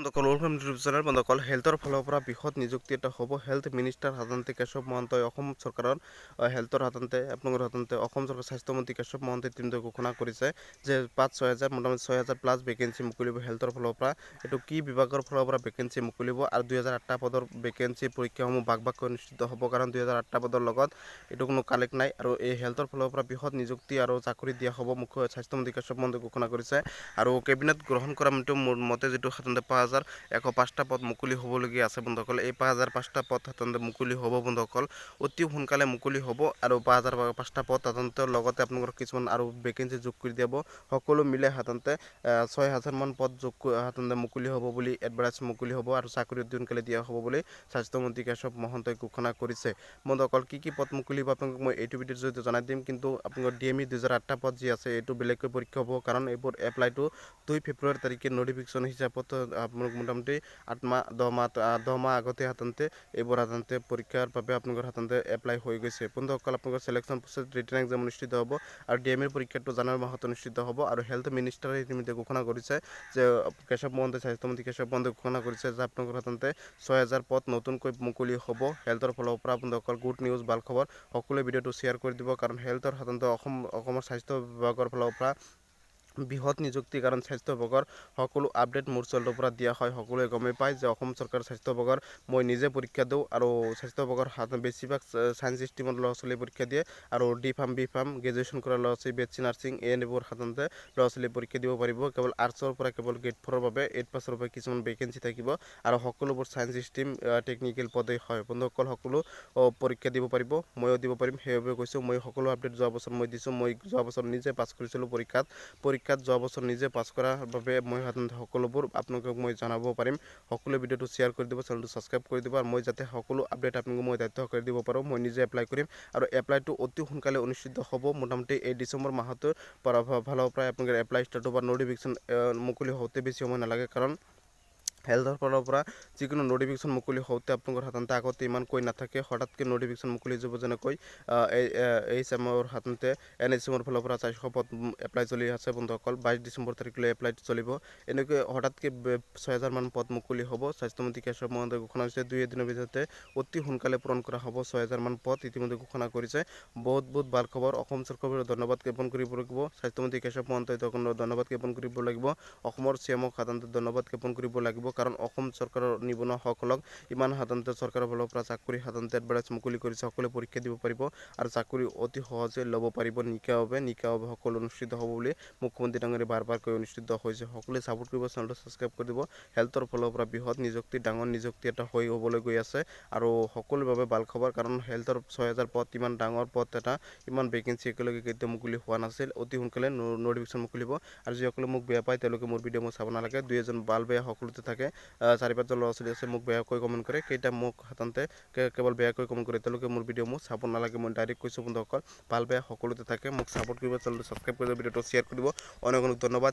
বন্ধুসকল welcome to YouTube channel. বন্ধুসকল হেল্থৰ ফালৰ পৰা বৃহৎ নিযুক্তি এটা হ'ব। হেল্থ মিনিষ্টাৰ সাধাৰণতে কেশৱ মহন্তই অসম চৰকাৰৰ হেল্থৰ সাধাৰণতে অসম চৰকাৰৰ স্বাস্থ্যমন্ত্ৰী কেশৱ মহন্তই তিনিটা ঘোষণা কৰিছে যে 5-6 হাজাৰ মোটামুটি 6,000 প্লাছ ভেকেঞ্চি মুকলিব হেল্থৰ ফালৰ পৰা। এইটো কি বিভাগৰ ফালৰ পৰা ভেকেঞ্চি মুকলিব আৰু 2008টা পদৰ ভেকেঞ্চি পৰীক্ষাসমূহ ভাগ অনুষ্ঠিত হ'ব, কাৰণ 2008টা পদৰ লগত এইটো কোনো কানেক্ট নাই। আৰু এই হেল্থৰ ফালৰ পৰা বৃহৎ নিযুক্তি আৰু চাকৰি দিয়া হ'ব, মুখ্য স্বাস্থ্যমন্ত্ৰী কেশৱ মহন্তই ঘোষণা কৰিছে। আৰু কেবিনেট গ্ৰহণ কৰা মতে যিটো সাধাৰণতে 5,105টা পদ মুকলি হ'বলগীয়া আছে বন্ধুসকল। এই 5,005টা পদ সাধাৰণতে মুকলি হ'ব বন্ধুসকল, অতি সোনকালে মুকলি হ'ব। আৰু 5,005টা পদ সাধাৰণতে লগতে আপোনালোকৰ কিছুমান আৰু ভেকেঞ্চি যোগ কৰি দিব। সকলো মিলে সাধাৰণতে 6,000 মান পদ সাধাৰণতে মুকলি হ'ব বুলি এডভাৰটাইজ মুকলি হ'ব আৰু চাকৰি অতি সোনকালে দিয়া হ'ব বুলি স্বাস্থ্যমন্ত্ৰী কেশৱ মহন্তই ঘোষণা কৰিছে। বন্ধুসকল কি কি পদ মুকলি হ'ব আপোনালোকক মই এইটো ভিডিঅ'ৰ জৰিয়তে জনাই দিম। কিন্তু আপোনালোকৰ DME 2008টা পদ যি আছে এইটো বেলেগকৈ পৰীক্ষা হ'ব, কাৰণ এইবোৰ এপ্লাইটো 2 ফেব্ৰুৱাৰী তাৰিখে নটিফিকেশ্যন হিচাপত আপোনালোক মোটামুটি 10 মাহ আগতে সাধাৰণতে এইবোৰ সাধাৰণতে পৰীক্ষাৰ বাবে আপোনালোকৰ সাধাৰণতে এপ্লাই হৈ গৈছে। বন্ধুসকল আপোনালোকৰ চিলেকশ্যন প্ৰচেছ ৰিটেন এক্সাম অনুষ্ঠিত হ'ব আৰু DME পৰীক্ষাটো জানুৱাৰী মাহত অনুষ্ঠিত হ'ব। আৰু হেল্থ মিনিষ্টাৰে ইতিমধ্যে ঘোষণা কৰিছে যে স্বাস্থ্যমন্ত্ৰী কেশৱ মহন্তই ঘোষণা কৰিছে যে আপোনালোকৰ সাধাৰণতে 6,000 পদ নতুনকৈ মুকলি হ'ব হেল্থৰ ফালৰ পৰা। বন্ধুসকল গুড নিউজ, ভাল খবৰ। সকলোৱে ভিডিঅ'টো শ্বেয়াৰ কৰি দিব, কাৰণ হেল্থৰ সাধাৰণতে অসমৰ স্বাস্থ্য বিভাগৰ ফালৰ পৰা বৃহৎ নিযুক্তি, কাৰণ স্বাস্থ্য বিভাগৰ সকলো আপডেট মোৰ চেনেলৰ পৰা দিয়া হয়। সকলোৱে গমেই পায় যে অসম চৰকাৰৰ স্বাস্থ্য বিভাগৰ মই নিজে পৰীক্ষা দিওঁ, আৰু স্বাস্থ্য বিভাগৰ বেছিভাগ ছায়েন্স ষ্ট্ৰীমৰ ল'ৰা ছোৱালীয়ে পৰীক্ষা দিয়ে। আৰু বি ফাৰ্ম গ্ৰেজুৱেশ্যন কৰা ল'ৰা ছোৱালী, BSc নাৰ্ছিং এইবোৰ সাধাৰণতে ল'ৰা ছোৱালীয়ে পৰীক্ষা দিব পাৰিব। কেৱল আৰ্টছৰ পৰা কেৱল গ্ৰেড 4ৰ বাবে 8 পাছৰ বাবে কিছুমান ভেকেঞ্চি থাকিব, আৰু সকলোবোৰ ছায়েন্স ষ্ট্ৰীম টেকনিকেল পদেই হয়। বন্ধুসকল সকলো পৰীক্ষা দিব পাৰিব, ময়ো দিব পাৰিম। সেইবাবে কৈছোঁ মই সকলো আপডেট যোৱা বছৰ মই দিছোঁ। মই যোৱা বছৰ নিজে পাছ কৰিছিলোঁ পৰীক্ষাত যোৱা বছৰ নিজে পাছ কৰাৰ বাবে মই সাধাৰণতে সকলোবোৰ আপোনালোকক মই জনাব পাৰিম। সকলোৱে ভিডিঅ'টো শ্বেয়াৰ কৰি দিব, চেনেলটো ছাবস্ক্ৰাইব কৰি দিব, আৰু মই যাতে সকলো আপডেট আপোনালোকক মই দায়িত্ব কৰি দিব পাৰোঁ। মই নিজে এপ্লাই কৰিম, আৰু এপ্লাইটো অতি সোনকালে অনুষ্ঠিত হ'ব। মোটামুটি এই ডিচেম্বৰ মাহটোৰ পৰা ফালৰ পৰাই আপোনালোকে এপ্লাই ষ্টাৰ্ট হ'ব। নটিফিকেশ্যন মুকলি হওঁতে বেছি সময় নালাগে, কাৰণ হেল্থৰ ফালৰ পৰা যিকোনো নটিফিকেশ্যন মুকলি হওঁতে আপোনালোকৰ সাধাৰণতে আগতে ইমানকৈ নাথাকে, হঠাৎকৈ নটিফিকেশ্যন মুকলি যাব। যেনেকৈ HMৰ সাধাৰণতে NHMৰ ফালৰ পৰা 400 পদ এপ্লাই চলি আছে বন্ধুসকল। 22 ডিচেম্বৰ তাৰিখলৈ এপ্লাই চলিব। এনেকৈ হঠাৎকৈ 6,000 মান পদ মুকলি হ'ব। স্বাস্থ্যমন্ত্ৰী কেশৱ মহন্তই ঘোষণা কৰিছে 2 দিনৰ ভিতৰতে অতি সোনকালে পূৰণ কৰা হ'ব 6,000 মান পদ, ইতিমধ্যে ঘোষণা কৰিছে। বহুত ভাল খবৰ। অসম চৰকাৰক ধন্যবাদ জ্ঞাপন কৰিব লাগিব। স্বাস্থ্যমন্ত্ৰী কেশৱ মহন্তই ধন্যবাদ জ্ঞাপন কৰিব লাগিব। অসমৰ CMক সাধাৰণতে ধন্যবাদ জ্ঞাপন কৰিব লাগিব, কাৰণ অসম চৰকাৰৰ নিবনুৱাসকলক ইমান সাধাৰণতে চৰকাৰৰ ফালৰ পৰা চাকৰি সাধাৰণতে এডভাৰটাইজ মুকলি কৰিছে। সকলোৱে পৰীক্ষা দিব পাৰিব আৰু চাকৰি অতি সহজে ল'ব পাৰিব নিকাভাৱে সকলো অনুষ্ঠিত হ'ব বুলি মুখ্যমন্ত্ৰী ডাঙৰীয়াই বাৰ কৈ অনুষ্ঠিত হৈছে। সকলোৱে ছাপোৰ্ট কৰিব, চেনেলটো ছাবস্ক্ৰাইব কৰি দিব। হেল্থৰ ফালৰ পৰা বৃহৎ নিযুক্তি, ডাঙৰ নিযুক্তি এটা হ'বলৈ গৈ আছে, আৰু সকলোৰে বাবে ভাল খবৰ, কাৰণ হেল্থৰ 6,000 পদ ইমান ডাঙৰ পদ এটা, ইমান ভেকেঞ্চি একেলগে কেতিয়াও মুকলি হোৱা নাছিল। অতি সোনকালে নটিফিকেশ্যন মুকলিব। আৰু যিসকলে মোক বেয়া পায় তেওঁলোকে মোৰ ভিডিঅ' মই চাব নালাগে। 2-এজন ভাল বেয়া সকলোতে থাকে। 4-5জন ল'ৰা ছোৱালী আছে মোক বেয়াকৈ কমেণ্ট কৰে, কেইটা মোক সাধাৰণতে কেৱল বেয়াকৈ কমেণ্ট কৰে, তেওঁলোকে মোৰ ভিডিঅ' মোক চাব নালাগে। মই ডাইৰেক্ট কৈছোঁ বন্ধুসকল, ভাল বেয়া সকলোতে থাকে। মোক ছাপোৰ্ট কৰিব, চেনেলটো ছাবস্ক্ৰাইব কৰিব, ভিডিঅ'টো শ্বেয়াৰ কৰিব। অনেক ধন্যবাদ।